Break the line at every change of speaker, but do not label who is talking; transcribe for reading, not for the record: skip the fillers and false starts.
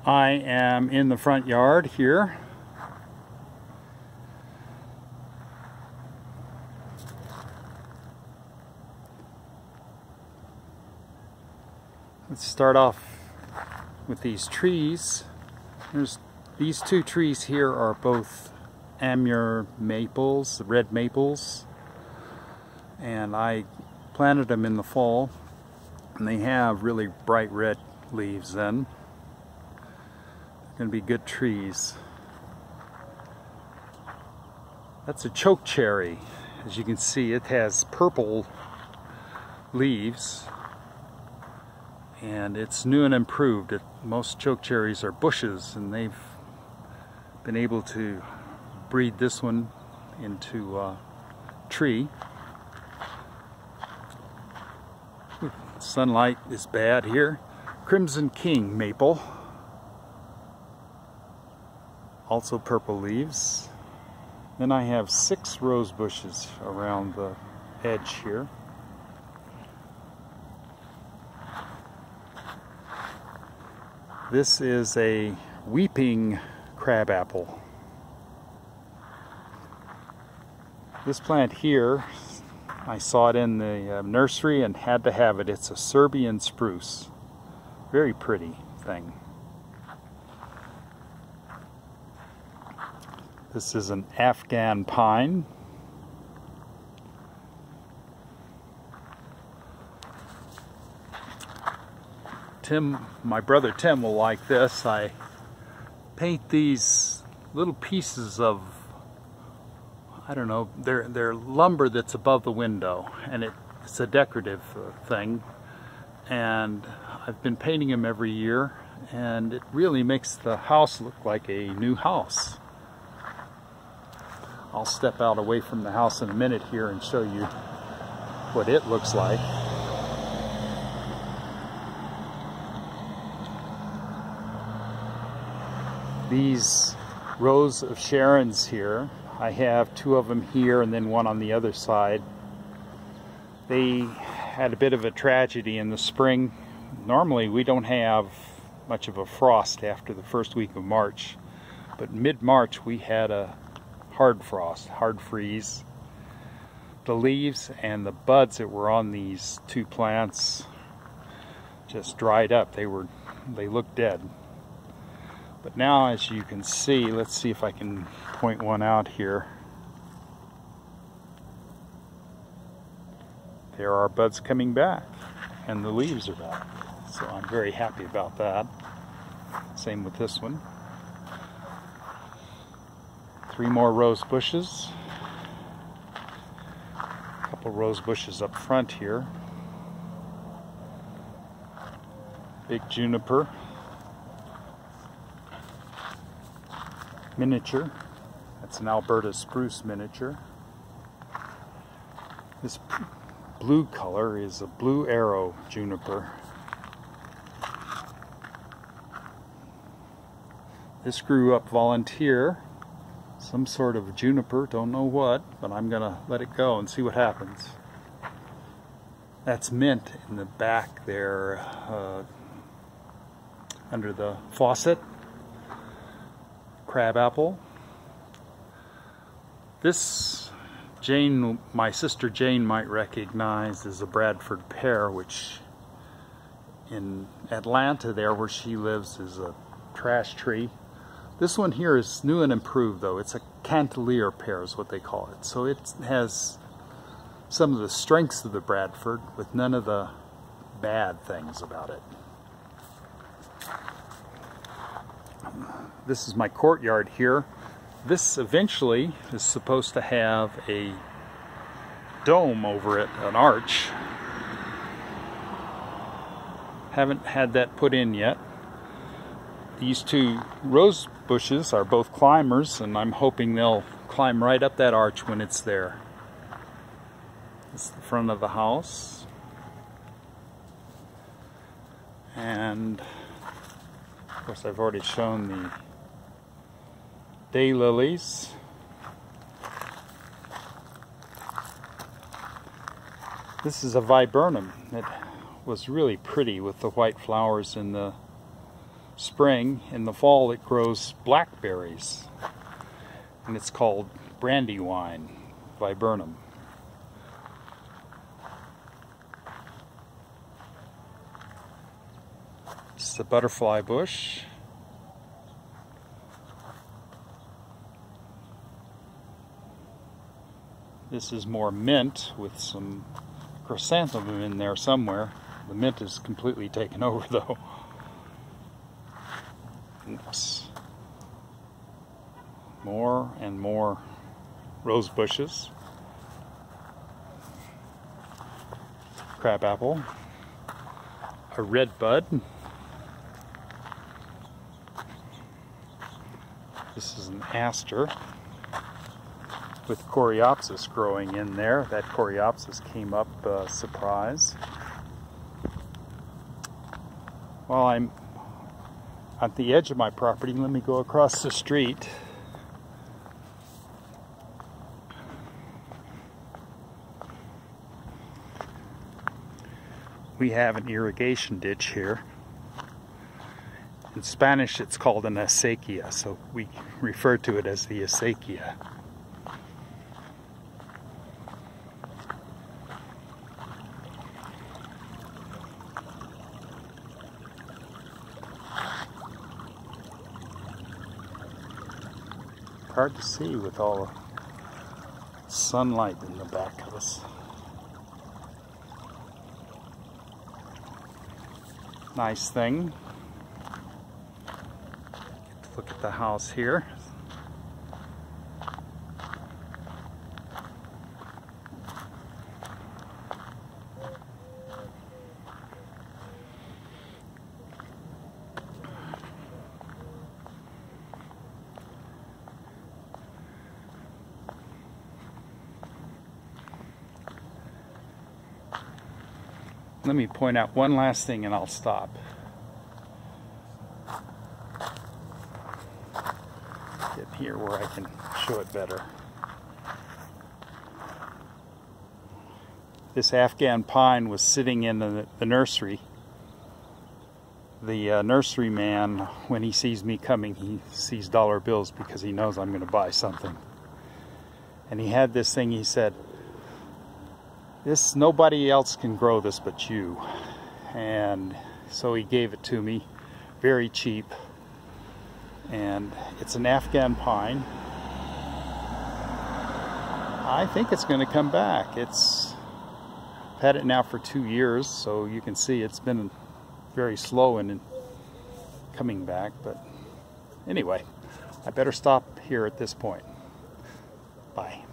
I am in the front yard here. Let's start off with these trees. These two trees here are both Amur maples, red maples, and I planted them in the fall, and they have really bright red leaves then. They're going to be good trees. That's a choke cherry. As you can see, it has purple leaves, and it's new and improved. Most choke cherries are bushes, and they've been able to breed this one into a tree. Sunlight is bad here. Crimson King maple, also purple leaves. Then I have 6 rose bushes around the edge here. This is a weeping crabapple. This plant here, I saw it in the nursery and had to have it. It's a Serbian spruce. Very pretty thing. This is an Afghan pine. My brother Tim will like this. I paint these little pieces of, I don't know, they're lumber that's above the window, and it's a decorative thing, and I've been painting them every year, and it really makes the house look like a new house. I'll step out away from the house in a minute here and show you what it looks like. These rows of Sharons here, I have 2 of them here and then 1 on the other side. They had a bit of a tragedy in the spring. Normally we don't have much of a frost after the first week of March, but mid-March we had a hard frost, hard freeze. The leaves and the buds that were on these 2 plants just dried up. They looked dead. But now, as you can see, let's see if I can point one out here. There are buds coming back, and the leaves are back. So I'm very happy about that. Same with this one. 3 more rose bushes. A couple rose bushes up front here. Big juniper. Miniature. That's an Alberta spruce miniature. This blue color is a blue arrow juniper. This grew up volunteer, some sort of juniper, don't know what, but I'm gonna let it go and see what happens. That's mint in the back there, under the faucet. Crabapple. This Jane, my sister Jane might recognize as a Bradford pear, which in Atlanta there where she lives is a trash tree. This one here is new and improved though. It's a Cantelier pear is what they call it. So it has some of the strengths of the Bradford with none of the bad things about it. This is my courtyard here. This eventually is supposed to have a dome over it, an arch. Haven't had that put in yet. These 2 rose bushes are both climbers, and I'm hoping they'll climb right up that arch when it's there. This is the front of the house. And of course I've already shown the daylilies. This is a viburnum. It was really pretty with the white flowers in the spring. In the fall it grows blackberries, and it's called Brandywine viburnum. It's the butterfly bush. This is more mint with some chrysanthemum in there somewhere. The mint is completely taken over though. Oops. More and more rose bushes. Crabapple. A red bud. This is an aster with coreopsis growing in there. That coreopsis came up surprise. While I'm at the edge of my property, let me go across the street. We have an irrigation ditch here. In Spanish it's called an acequia, so we refer to it as the acequia. Hard to see with all the sunlight in the back of us. Nice thing. Look at the house here. Let me point out one last thing and I'll stop. Get here where I can show it better. This Afghan pine was sitting in the nursery. The nursery man, when he sees me coming, he sees dollar bills because he knows I'm going to buy something. And he had this thing, he said, nobody else can grow this but you. And so he gave it to me, very cheap. And it's an Afghan pine. I think it's going to come back. I've had it now for 2 years, so you can see it's been very slow in coming back. But anyway, I better stop here at this point. Bye.